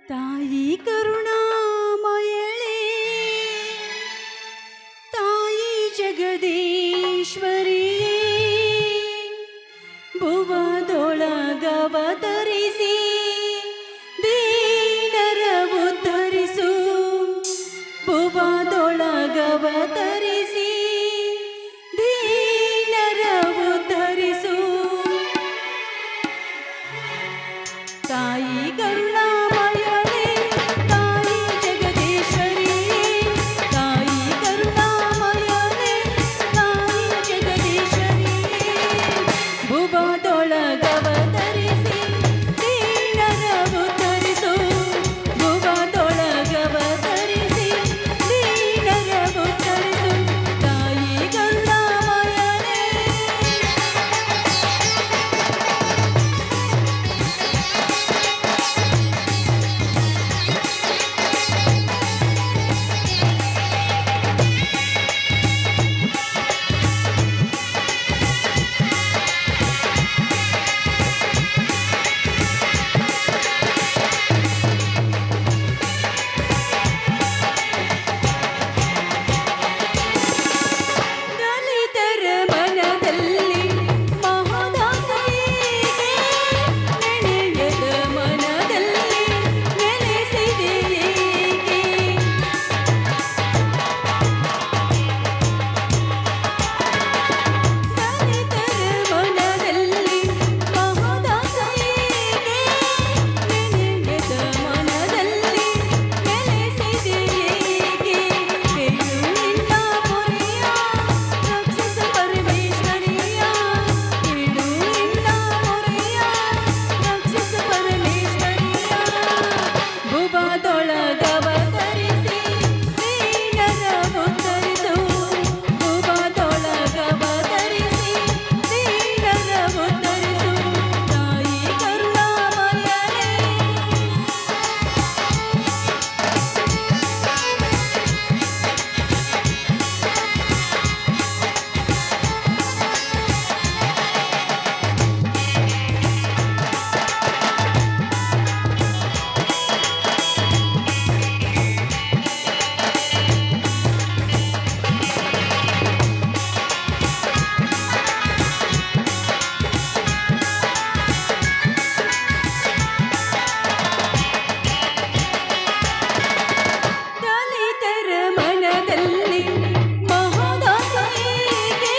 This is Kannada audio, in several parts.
ತಾಯಿ ಕರುಣಾಮಯಳೆ, ತಾಯಿ ಜಗದೀಶ್ವರಿಯೇ, ಭುವದೊಳಗವತರಿಸಿ ದೀನರ ಉದ್ಧರಿಸು, ಭುವದೊಳಗವತರಿಸಿ ದೀನರ ಉದ್ಧರಿಸು. ತಾಯಿ ಕರುಣಾಮಯಳೆ, ತಾಯಿ ಜಗದೀಶ್ವರಿಯೇ, ತಾಯಿ ಕರುಣಾಮಯಳೆ, ತಾಯಿ ಜಗದೀಶ್ವರಿಯೇ, ಭುವದೊಳಗವತರಿಸಿ ದೀನರ ಉದ್ಧರಿಸು, ಭುವದೊಳಗವತರಿಸಿ ದೀನರ ಉದ್ಧರಿಸು. ತಾಯಿ ಕರುಣಾಮಯಳೆ. ದಲಿತರ ಮನದಲ್ಲಿ ಮಹದಾಸೆಗೆ ನೆನೆಯದ ಮನದಲ್ಲಿ ನೆಲೆಸಿದೆಯೇಗೆ. ದಲಿತರ ಮನದಲ್ಲಿ ಮಹದಾಸೆಗೆ ನೆನೆಯದ ಮನದಲ್ಲಿ ನೆಲೆಸಿದೆಯೇಗೆ. ಕೇಳು ನಿನ್ನ ಮೊರೆಯ ರಕ್ಷಿಸ ಪರಮೇಶ್ವರಿಯ, ಕೇಳು ನಿನ್ನ ಮೊರೆಯ ರಕ್ಷಿಸ ಪರಮೇಶ್ವರಿಯ, ಭುವದೊಳಗವತರಿಸಿ ದೀನರ ಉದ್ಧರಿಸು, ಭುವದೊಳಗವತರಿಸಿ ದೀನರ ಉದ್ಧರಿಸು. ತಾಯಿ ಕರುಣಾಮಯಳೆ. ದಲಿತರ ಮನದಲ್ಲಿ ಮಹದಾಸೆಗೆ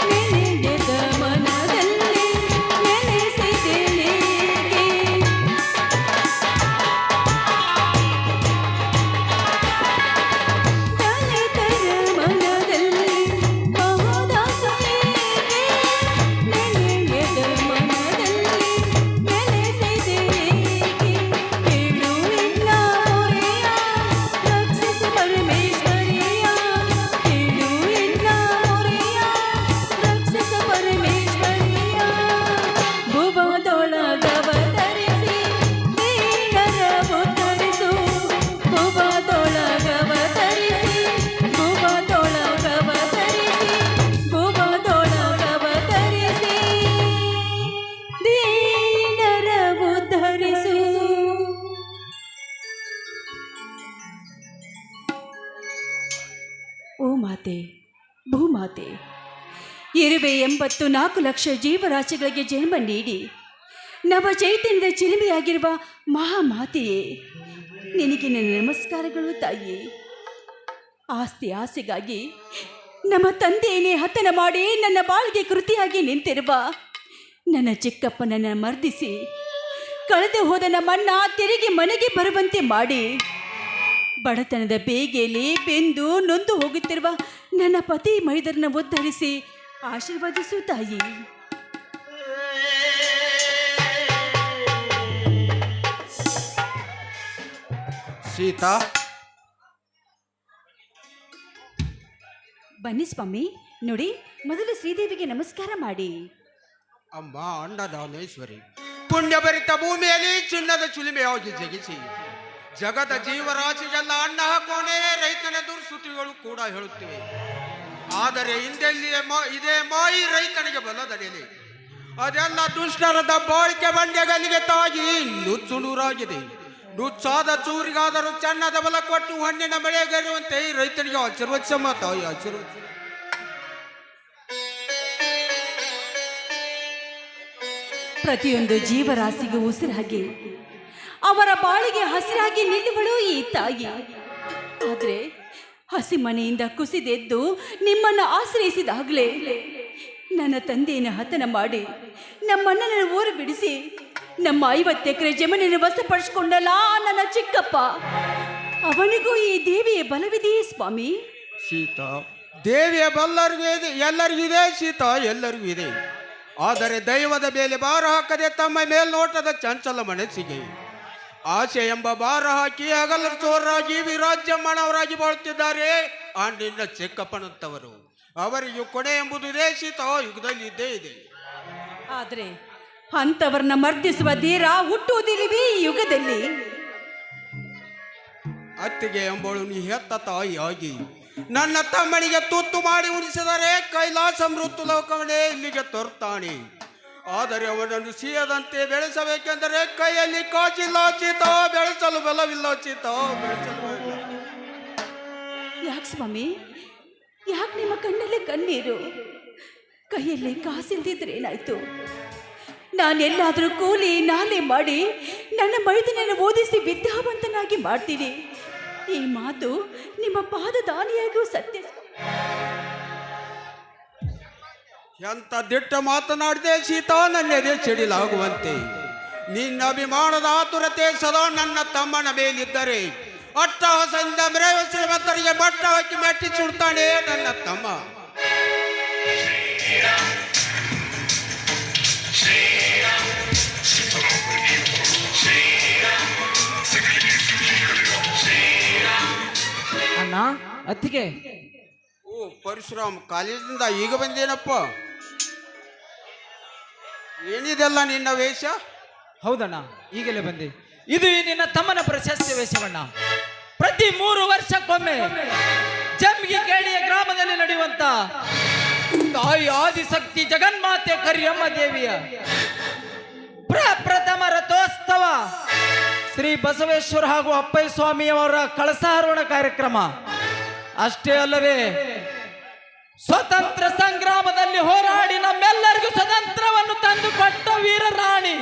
ನೆನೆಯದ ಮನದಲ್ಲಿ ನೆಲೆಸಿದೆಯೇಗೆ. ದಲಿತರ ಮನದಲ್ಲಿ ಮಹದಾಸೆಗೆ ನೆನೆಯದ ಮನದಲ್ಲಿ ನೆಲೆಸಿದೆಯೇಗೆ. ಕೇಳು ನಿನ್ನ ಮೊರೆಯ ರಕ್ಷಿಸ ಪರಮೇಶ್ವರಿಯ, ಕೇಳು ನಿನ್ನ ಮೊರೆಯ ರಕ್ಷಿಸ ಪರಮೇಶ್ವರಿಯ, ಭುವದೊಳಗವತರಿಸಿ ದೀನರ ಉದ್ಧರಿಸು, ಭುವದೊಳಗವತರಿಸಿ, ಭುವದೊಳಗವತರಿಸಿ, ಭುವದೊಳಗವತರಿಸಿ ದೀನರ ಉದ್ಧರಿಸು. ಓ ಮಾತೆ, ಭೂಮಾತೆ, ಇರುವೆ 84 ಲಕ್ಷ ಜೀವರಾಶಿಗಳಿಗೆ ಜನ್ಮ ನೀಡಿ ನವ ಚೈತನ್ಯದ ಚಿಲುಮೆಯಾಗಿರುವ ಮಹಾಮಾತೆಯೇ, ನಿನಗೆ ನನ್ನ ನಮಸ್ಕಾರಗಳು ತಾಯಿ. ಆಸ್ತಿ ಆಸೆಗಾಗಿ ನಮ್ಮ ತಂದೆಯನ್ನೇ ಹತನ ಮಾಡಿ ನನ್ನ ಬಾಳಿಗೆ ಕೃತಿಯಾಗಿ ನಿಂತಿರುವ ನನ್ನ ಚಿಕ್ಕಪ್ಪನನ್ನು ಮರ್ದಿಸಿ ಕಳೆದು ಹೋದ ನಮ್ಮನ್ನ ತಿರುಗಿ ಮನೆಗೆ ಬರುವಂತೆ ಮಾಡಿ ಬಡತನದ ಬೇಗೆಯಲ್ಲಿ ಬೆಂದು ನೊಂದು ಹೋಗುತ್ತಿರುವ ನನ್ನ ಪತಿ ಮೈದರನ್ನ ಉದ್ಧರಿಸಿ ಆಶೀರ್ವದಿಸು ತಾಯಿ. ಸೀತಾ, ಬನ್ನಿ ಸ್ವಾಮಿ. ನೋಡಿ, ಮೊದಲು ಶ್ರೀದೇವಿಗೆ ನಮಸ್ಕಾರ ಮಾಡಿ. ಅಮ್ಮ ಅನ್ನದಾನೇಶ್ವರಿ, ಪುಣ್ಯಭರಿತ ಭೂಮಿಯಲ್ಲಿ ಚಿನ್ನದ ಚಿಲುಮೆಯಾಗಿ ಜಗಿಸಿ ಜಗದ ಜೀವರಾಶಿಗೆಲ್ಲ ಅನ್ನ ಹಾಕೋಣೆ ರೈತನ ದುರ್ಸುತಿಗಳು ಕೂಡ ಹೇಳುತ್ತಿವೆ. ಆದರೆ ಹಿಂದೆಲ್ಲಿಯೇ ಇದೇ ಮಾಯಿ ರೈತನಿಗೆ ಬಲದಡಿಯಲ್ಲಿ ಅದೆಲ್ಲ ದುಷ್ಟರ ದಬ್ಬಾಳಿಕೆ ಬಂಡೆಗಲ್ಲಿಗೆ ತಾಗಿ ನುಚ್ಚುನೂರಾಗಿದೆ. ನುಚ್ಚಾದ ಚೂರಿಗಾದರೂ ಚನ್ನದ ಬಲ ಕೊಟ್ಟು ಹಣ್ಣಿನ ಬೆಳೆಗರುವಂತೆ ರೈತನಿಗೆ ಆಶೀರ್ವಚಮ್ಮ ತಾಯಿ, ಆಶೀರ್ವಚ. ಪ್ರತಿಯೊಂದು ಜೀವರಾಶಿಗೂ ಉಸಿರಾಗಿ ಅವರ ಬಾಳಿಗೆ ಹಸಿರಾಗಿ ನಿಲ್ಲುವಳು ಈ ತಾಯಿ. ಆದರೆ ಹಸಿ ಮನೆಯಿಂದ ಕುಸಿದೆದ್ದು ನಿಮ್ಮನ್ನು ಆಶ್ರಯಿಸಿದಾಗಲೇ ನನ್ನ ತಂದೆಯನ್ನು ಹತನ ಮಾಡಿ ನಮ್ಮಣ್ಣನ ಊರು ಬಿಡಿಸಿ ನಮ್ಮ 50 ಎಕರೆ ಜಮೀನನ್ನು ವಶಪಡಿಸಿಕೊಂಡಲ್ಲ ನನ್ನ ಚಿಕ್ಕಪ್ಪ. ಅವನಿಗೂ ಈ ದೇವಿಯ ಬಲವಿದೆಯೇ ಸ್ವಾಮಿ? ಸೀತಾ, ದೇವಿಯ ಬಲ್ಲರಿಗೂ ಇದೆ, ಎಲ್ಲರಿಗೂ ಇದೆ ಸೀತಾ, ಎಲ್ಲರಿಗೂ ಇದೆ. ಆದರೆ ದೈವದ ಮೇಲೆ ಭಾರ ಹಾಕದೆ ತಮ್ಮ ಮೇಲ್ನೋಟದ ಚಂಚಲ ಮನಸ್ಸಿಗೆ ಆಸೆ ಎಂಬ ಭಾರ ಹಾಕಿ ಹಗಲ ಚೋರರಾಗಿ ವಿರಾಜ್ಯಮಾನವರಾಗಿ ಬಾಳುತ್ತಿದ್ದಾರೆ ಆ ನಿನ್ನ ಚಿಕ್ಕಪ್ಪನಂತವರು. ಅವರಿಗೂ ಕೊನೆ ಎಂಬುದು ಇದೆ ಸೀತಾ, ಯುಗದಲ್ಲಿ ಇದ್ದೇ ಇದೆ. ಆದರೆ ಅಂಥವರನ್ನ ಮರ್ದಿಸುವ ಧೀರ ಹುಟ್ಟುವುದಿಲ್ಲವೇ ಈ ಯುಗದಲ್ಲಿ? ಅತ್ತಿಗೆ ಎಂಬಳು ನೀ ಹೆತ್ತ ತಾಯಿಯಾಗಿ ನನ್ನ ತಮ್ಮನಿಗೆ ತುತ್ತು ಮಾಡಿ ಉಣಿಸಿದರೆ ಕೈಲಾಸ ಮೃತ್ಯು ಲೋಕವನ್ನೇ ಇಲ್ಲಿಗೆ ತರುತ್ತಾನೆ. ಆದರೆ ಅವನನ್ನು ಸಿಯದಂತೆ ಬೆಳೆಸಬೇಕೆಂದರೆ ಕೈಯಲ್ಲಿ ಕಾಚಿಲ್ಲ ಚೀತಾ, ಬೆಳೆಸಲು ಬಲವಿಲ್ಲ ಚೀತಾ, ಬೆಳೆಸಲು ಬಲವಿಲ್ಲ. ಯಾಕೆ ಸ್ವಾಮಿ, ಯಾಕೆ ನಿಮ್ಮ ಕಣ್ಣಲ್ಲಿ ಕಣ್ಣೀರು? ಕೈಯಲ್ಲಿ ಕಾಸಿಲ್ದಿದ್ರೆ ಏನಾಯ್ತು? ನಾನೆಲ್ಲಾದರೂ ಕೂಲಿ ನಾಲೆ ಮಾಡಿ ನನ್ನ ಮೈದನನ್ನು ಓದಿಸಿ ವಿದ್ಯಾವಂತನಾಗಿ ಮಾಡ್ತೀನಿ. ಈ ಮಾತು ನಿಮ್ಮ ಪಾದದಾನಿಯಾಗೂ ಸತ್ಯ. ಎಂತ ದಿಟ್ಟ ಮಾತನಾಡಿದೆ ಸೀತಾ, ನನ್ನೆದೆ ಸಿಡಿಲಾಗುವಂತೆ. ನಿನ್ನ ಅಭಿಮಾನದ ಆತುರತೆ ಸದಾ ನನ್ನ ತಮ್ಮನ ಮೇಲಿದ್ದರೆ ಅಟ್ಟಹಾಸದಿಂದ ಮೆರೆಯುವ ಶ್ರೀಮಂತರಿಗೆ ಬಟ್ಟ ಹಾಕಿ ಮೆಟ್ಟಿ ಸುಡ್ತಾನೆ ನನ್ನ ತಮ್ಮ. ಅಣ್ಣ, ಅತ್ತಿಗೆ. ಓ ಪರಶುರಾಮ್, ಕಾಲೇಜಿಂದ ಈಗ ಬಂದೇನಪ್ಪ. ಏನಿದೆಲ್ಲ ನಿನ್ನ ವೇಷ? ಹೌದಣ್ಣ, ಈಗಲೇ ಬಂದೆ. ಇದು ಈ ನಿನ್ನ ತಮ್ಮನ ಪ್ರಶಸ್ತಿ ವೇಷವಣ್ಣ. ಪ್ರತಿ 3 ವರ್ಷಕ್ಕೊಮ್ಮೆ ಜಂಬಿಗೇಡಿಯ ಗ್ರಾಮದಲ್ಲಿ ನಡೆಯುವಂತ ತಾಯಿ ಆದಿಶಕ್ತಿ ಜಗನ್ಮಾತೆ ಕರಿಯಮ್ಮ ದೇವಿಯ ಪ್ರಪ್ರಥಮ ರಥೋತ್ಸವ ಶ್ರೀ ಬಸವೇಶ್ವರ ಹಾಗೂ ಅಪ್ಪಯ್ಯ ಸ್ವಾಮಿಯವರ ಕಳಸಾರೋಹಣ ಕಾರ್ಯಕ್ರಮ. ಅಷ್ಟೇ ಅಲ್ಲವೇ, ಸ್ವತಂತ್ರ ಸಂಗ್ರಾಮದಲ್ಲಿ ಹೋರಾಡಿ ನಮ್ಮೆಲ್ಲರಿಗೂ ಸ್ವತಂತ್ರವನ್ನು ತಂದುಕೊಟ್ಟ ವೀರರಾಣಿ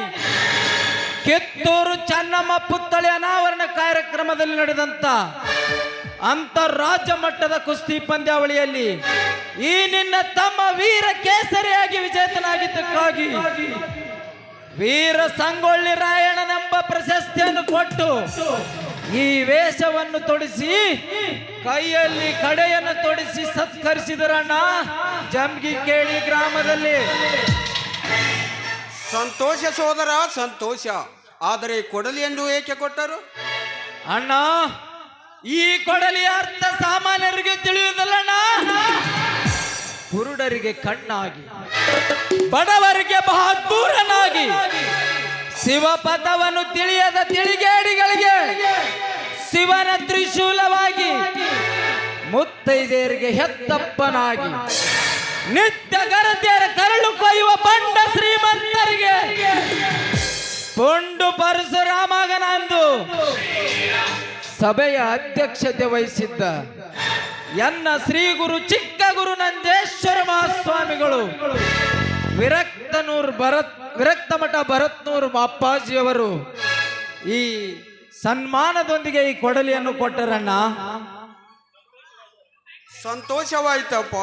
ಕಿತ್ತೂರು ಚೆನ್ನಮ್ಮ ಪುತ್ಥಳಿ ಅನಾವರಣ ಕಾರ್ಯಕ್ರಮದಲ್ಲಿ ನಡೆದಂತ ಅಂತಾರಾಜ್ಯ ಮಟ್ಟದ ಕುಸ್ತಿ ಪಂದ್ಯಾವಳಿಯಲ್ಲಿ ಈ ನಿನ್ನ ತಮ್ಮ ವೀರ ಕೇಸರಿಯಾಗಿ ವಿಜೇತನಾಗಿದ್ದಕ್ಕಾಗಿ ವೀರ ಸಂಗೊಳ್ಳಿ ರಾಯಣ್ಣನೆಂಬ ಪ್ರಶಸ್ತಿಯನ್ನು ಕೊಟ್ಟು ಈ ವೇಷವನ್ನು ತೊಡಿಸಿ ಕೈಯಲ್ಲಿ ಕಡೆಯನ್ನು ತೊಡಿಸಿ ಸತ್ಕರಿಸಿದರಣ್ಣ ಜಂಬಿಗೇಡಿ ಗ್ರಾಮದಲ್ಲಿ. ಸಂತೋಷ ಸೋದರ, ಸಂತೋಷ. ಆದರೆ ಕೊಡಲಿಯನ್ನು ಏಕೆ ಕೊಟ್ಟರು? ಅಣ್ಣ, ಈ ಕೊಡಲಿಯ ಅರ್ಥ ಸಾಮಾನ್ಯರಿಗೆ ತಿಳಿಯುವುದಿಲ್ಲಣ್ಣ. ಕುರುಡರಿಗೆ ಕಣ್ಣಾಗಿ, ಬಡವರಿಗೆ ಬಹದ್ದೂರನಾಗಿ, ಶಿವಪಥವನ್ನು ತಿಳಿಯದ ತಿಳಿಗೇಡಿಗಳಿಗೆ ಶಿವನ ತ್ರಿಶೂಲವಾಗಿ, ಮುತ್ತೈದೆಯರಿಗೆ ಹೆತ್ತಪ್ಪನಾಗಿ, ನಿತ್ಯ ಗರತಿಯರ ಕರಳು ಕೊಯ್ಯುವ ಬಂಡ ಶ್ರೀಮಂತರಿಗೆ ಪುಂಡು ಪರಶುರಾಮಗನಂದು ಸಭೆಯ ಅಧ್ಯಕ್ಷತೆ ವಹಿಸಿದ್ದ ಎನ್ನ ಶ್ರೀ ಗುರು ಚಿಕ್ಕ ಗುರು ನಂಜೇಶ್ವರ ಮಹಾಸ್ವಾಮಿಗಳು ವಿರಕ್ತ ಮಠ ಭರತ್ನೂರು ಅಪ್ಪಾಜಿಯವರು ಈ ಸನ್ಮಾನದೊಂದಿಗೆ ಈ ಕೊಡಲಿಯನ್ನು ಕೊಟ್ಟರಣ್ಣ. ಸಂತೋಷವಾಯ್ತಪ್ಪ.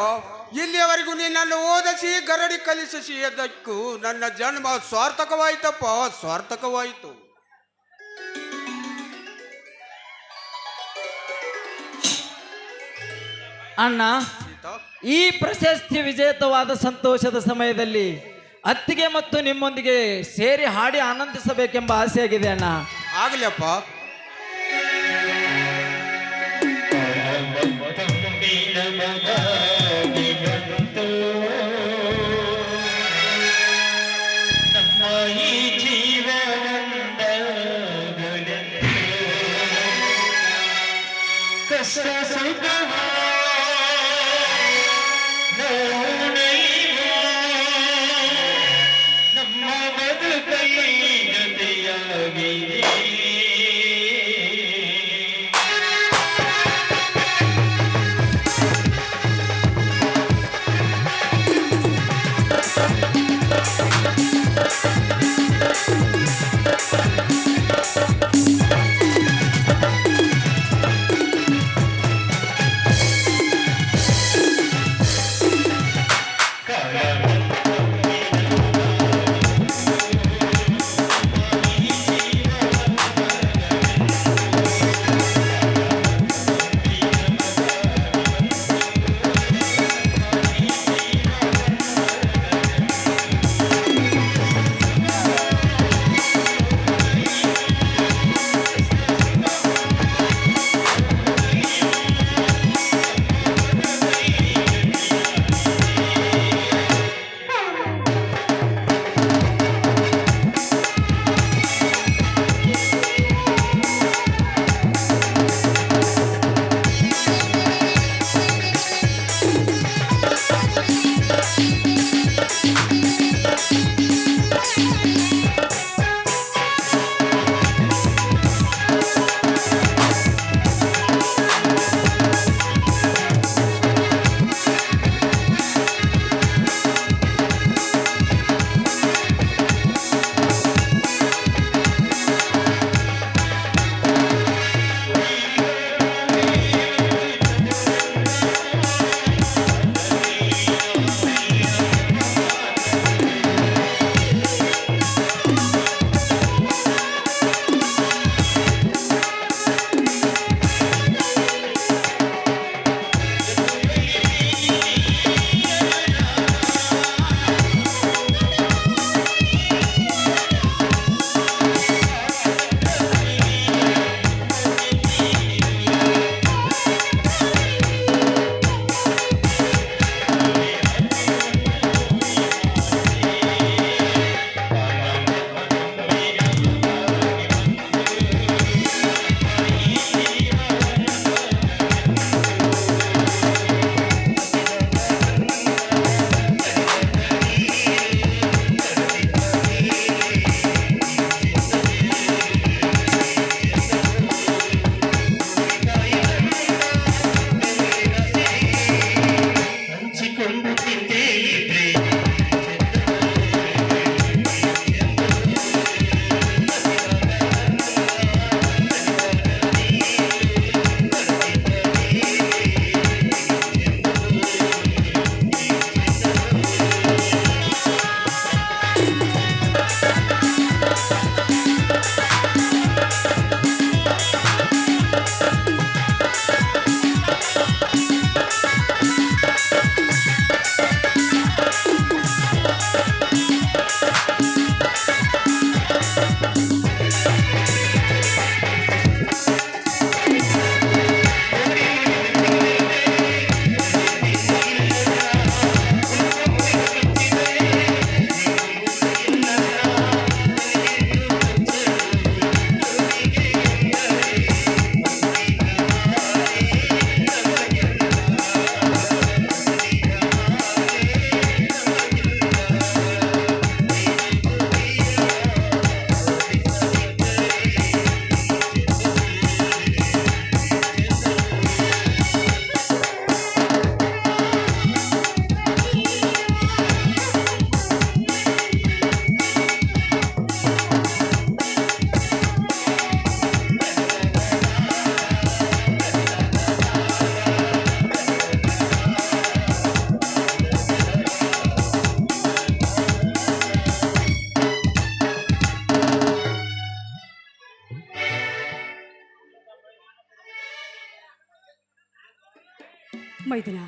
ಇಲ್ಲಿಯವರೆಗೂ ನಿನ್ನನ್ನು ಓದಿಸಿ ಗರಡಿ ಕಲಿಸಿ ಎದ್ದಕ್ಕೂ ನನ್ನ ಜನ್ಮ ಸಾರ್ಥಕವಾಯ್ತಪ್ಪ, ಸಾರ್ಥಕವಾಯಿತು. ಅಣ್ಣ, ಸೀತಾ ಈ ಪ್ರಶಸ್ತಿ ವಿಜೇತವಾದ ಸಂತೋಷದ ಸಮಯದಲ್ಲಿ ಅತ್ತಿಗೆ ಮತ್ತು ನಿಮ್ಮೊಂದಿಗೆ ಸೇರಿ ಹಾಡಿ ಆನಂದಿಸಬೇಕೆಂಬ ಆಸೆಯಾಗಿದೆ ಅಣ್ಣ. ಆಗ್ಲಪ್ಪ. ಮೈದನ,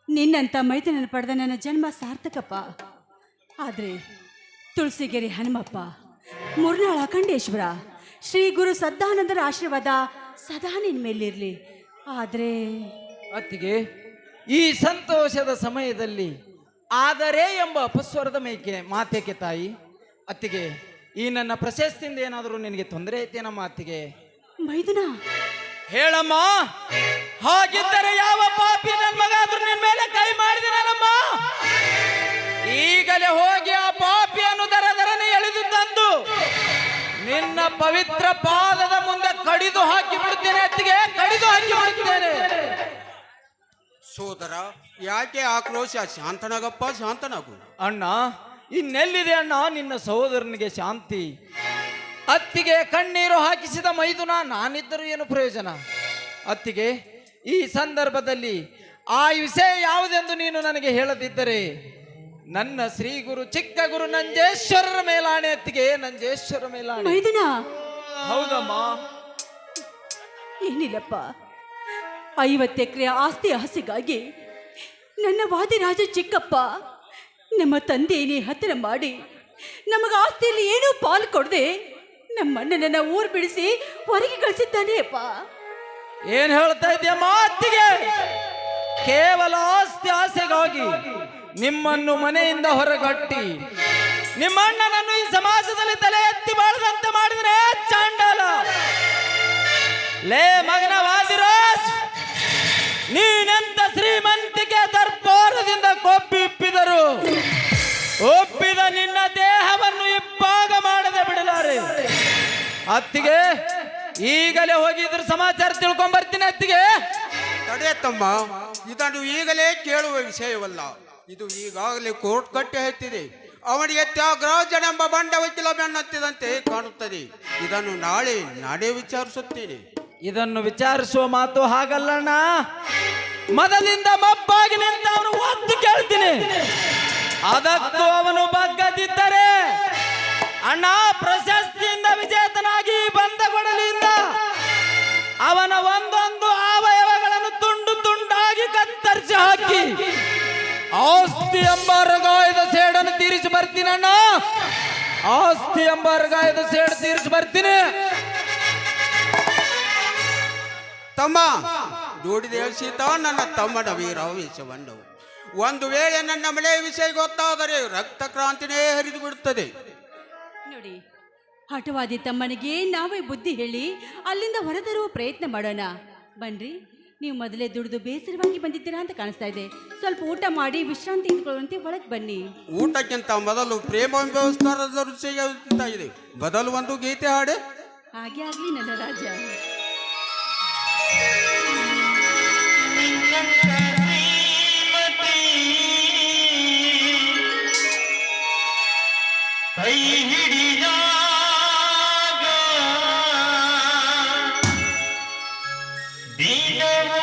ನಿನ್ನಂಥ ಮೈದನನ್ನು ಪಡೆದ ನನ್ನ ಜನ್ಮ ಸಾರ್ಥಕಪ್ಪ. ಆದರೆ ತುಳಸಿಗೆರೆ ಹನುಮಪ್ಪ, ಮುರ್ನಾಳ ಅಖಂಡೇಶ್ವರ, ಶ್ರೀ ಗುರು ಸದ್ದಾನಂದರ ಆಶೀರ್ವಾದ ಸದಾ ನಿನ್ನ ಮೇಲಿರಲಿ. ಆದರೆ ಅತ್ತಿಗೆ, ಈ ಸಂತೋಷದ ಸಮಯದಲ್ಲಿ ಆದರೆ ಎಂಬ ಅಪಸ್ವರದ ಮಾತೇಕೆ ತಾಯಿ? ಅತ್ತಿಗೆ, ಈ ನನ್ನ ಪ್ರಶಸ್ತಿಯಿಂದ ಏನಾದರೂ ನಿನಗೆ ತೊಂದರೆ ಐತೇನಮ್ಮ ಅತ್ತಿಗೆ? ಮೈದನ, ಹೇಳಮ್ಮ. ಹಾಗಿದ್ದರೆ ಯಾವ ಪಾಪಿ ನನ್ನ ಮಗ ಆದ್ರೂ ನಿನ್ನ ಮೇಲೆ ಕೈ ಮಾಡಿದನಮ್ಮ? ಈಗಲೇ ಹೋಗಿ ಆ ಪಾಪಿಯನ್ನು ದರದರನೆ ಎಳೆದು ತಂದು ನಿನ್ನ ಪವಿತ್ರ ಪಾದದ ಮುಂದೆ ಕಡಿದು ಹಾಕಿ ಬಿಡುತ್ತೇನೆ ಅತ್ತಿಗೆ, ಕಡಿದು ಹಾಕಿ ಬಿಡುತ್ತೇನೆ. ಸೋದರ, ಯಾಕೆ ಆಕ್ರೋಶ? ಶಾಂತನಾಗಪ್ಪ, ಶಾಂತನಾಗು. ಅಣ್ಣ, ಇನ್ನೆಲ್ಲಿದೆ ಅಣ್ಣ ನಿನ್ನ ಸಹೋದರನಿಗೆ ಶಾಂತಿ? ಅತ್ತಿಗೆ ಕಣ್ಣೀರು ಹಾಕಿಸಿದ ಮೈದುನ ನಾನಿದ್ದರೂ ಏನು ಪ್ರಯೋಜನ? ಅತ್ತಿಗೆ, ಈ ಸಂದರ್ಭದಲ್ಲಿ ಆ ವಿಷಯ ಯಾವುದೆಂದು ನೀನು ನನಗೆ ಹೇಳದಿದ್ದರೆ ನನ್ನ ಶ್ರೀ ಗುರು ಚಿಕ್ಕ ಗುರು ನಂಜೇಶ್ವರರ ಮೇಲಾಣೆ ಅತ್ತಿಗೆ, ನಂಜೇಶ್ವರ ಮೇಲಾಣೆ. ಮೈದನ, ಹೌದಮ್ಮ. ಏನಿಲ್ಲಪ್ಪ, 50 ಎಕರೆ ಆಸ್ತಿ ಆಸೆಗಾಗಿ ನನ್ನ ವಾದಿರಾಜ ಚಿಕ್ಕಪ್ಪ ನಮ್ಮ ತಂದೆಯೇ ಹತ್ತಿರ ಮಾಡಿ ನಮಗೆ ಆಸ್ತಿಯಲ್ಲಿ ಏನೂ ಪಾಲು ಕೊಡದೆ ನಮ್ಮ ಅಣ್ಣನನ್ನ ಊರು ಬಿಡಿಸಿ ಹೊರಗೆ ಕಳಿಸಿದ್ದಾನೆ ಅಪ್ಪ. ಏನ್ ಹೇಳ್ತಾ ಇದೆಯಮ್ಮ ಅತ್ತಿಗೆ? ಕೇವಲ ಆಸ್ತಿ ಆಸೆಗಾಗಿ ನಿಮ್ಮನ್ನು ಮನೆಯಿಂದ ಹೊರಗಟ್ಟಿ ನಿಮ್ಮ ಅಣ್ಣನನ್ನು ಈ ಸಮಾಜದಲ್ಲಿ ತಲೆ ಎತ್ತಿ ಬಾಳದಂತೆ ಮಾಡಿದ್ರೆ ಚಾಂಡಾಲ. ಲೇ ಮಗನ ವಾದಿರಾಜ್, ನೀನೆಂತ ಶ್ರೀಮಂತಿಕೆ ದರ್ಬಾರದಿಂದ ಕೊಬ್ಬಿಪ್ಪಿದರು ಒಪ್ಪಿದ ನಿನ್ನ ದೇಹವನ್ನು ಇಬ್ಬಾಗ ಮಾಡದೆ ಬಿಡಲಾರೆ. ಅತ್ತಿಗೆ, ಈಗಲೇ ಹೋಗಿ ಇದ್ರ ಸಮಾಚಾರ ತಿಳ್ಕೊಂಡ್ ಬರ್ತೀನಿ ಅತ್ತಿಗೆ. ತಡೆಯತ್ತಮ್ಮ, ಇದನ್ನು ಈಗಲೇ ಕೇಳುವ ವಿಷಯವಲ್ಲ. ಇದು ಈಗಾಗಲೇ ಕೋರ್ಟ್ ಕಟ್ಟಿ ಹತ್ತಿದೆ. ಅವನಿಗೆ ತ್ಯಾಗರಾಜನೆಂಬ ಬಂಡ ವಕೀಲ ಬೆನ್ನತ್ತಿದಂತೆ ಕಾಣುತ್ತದೆ. ಇದನ್ನು ನಾಳೆ ವಿಚಾರಿಸುತ್ತೇನೆ. ಇದನ್ನು ವಿಚಾರಿಸುವ ಮಾತು ಹಾಗಲ್ಲಣ್ಣ. ಮದದಿಂದ ಮಬ್ಬಾಗಿ ನಿಂತ ಅವನು ಒತ್ತು ಕೇಳ್ತೀನಿ. ಅದಕ್ಕೂ ಅವನು ಬಗ್ಗದಿದ್ದರೆ ಅಣ್ಣ, ಪ್ರಶಸ್ತಿಯಿಂದ ವಿಜೇತನಾಗಿ ಬಂದ ಕೊಡಲಿಯಿಂದ ಅವನ ಒಂದೊಂದು ಅವಯವಗಳನ್ನು ತುಂಡು ತುಂಡಾಗಿ ಕತ್ತರಿಸಿ ಹಾಕಿ ಆಸ್ತಿ ಎಂಬ ರಗಾಯದ ಸೇಡನ್ನು ತೀರಿಸಿ ಬರ್ತೀನಿ ಅಣ್ಣ. ಆಸ್ತಿ ಎಂಬ ರಗಾಯದ ಸೇಡು ತೀರಿಸಿ ಬರ್ತೀನಿ. ತಮ್ಮ, ನೋಡಿದೆ ಸೀತಾ, ನನ್ನ ತಮ್ಮನ ವೀರಾವೇಶವನ್ನು. ಒಂದು ವೇಳೆ ನನ್ನ ಮಳೆ ವಿಷಯ ಗೊತ್ತಾದರೆ ರಕ್ತ ಕ್ರಾಂತಿನೇ ಹರಿದು ಬಿಡುತ್ತದೆ. ನೋಡಿ, ಹಠವಾದಿ ತಮ್ಮನಿಗೆ ನಾವೇ ಬುದ್ಧಿ ಹೇಳಿ ಅಲ್ಲಿಂದ ಹೊರತರುವ ಪ್ರಯತ್ನ ಮಾಡೋಣ. ಬನ್ರಿ, ನೀವು ಮೊದಲೇ ದುಡಿದು ಬೇಸರವಾಗಿ ಬಂದಿದ್ದೀರಾ ಅಂತ ಕಾಣಿಸ್ತಾ ಇದೆ. ಸ್ವಲ್ಪ ಊಟ ಮಾಡಿ ವಿಶ್ರಾಂತಿ ತೆಗೆದುಕೊಳ್ಳುವಂತೆ ಒಳಗೆ ಬನ್ನಿ. ಊಟಕ್ಕಿಂತ ಮೊದಲು ಪ್ರೇಮ ವ್ಯವಸ್ಥಾನದ ರುಚಿಗೆ ಇದೆ. ಬದಲು ಒಂದು ಗೀತೆ ಹಾಡೆ. ಹಾಗೆ ಆಗ್ಲಿ ನನ್ನ ರಾಜ. ಕೈ ಹಿಡಿದಾಗ ದೀನವ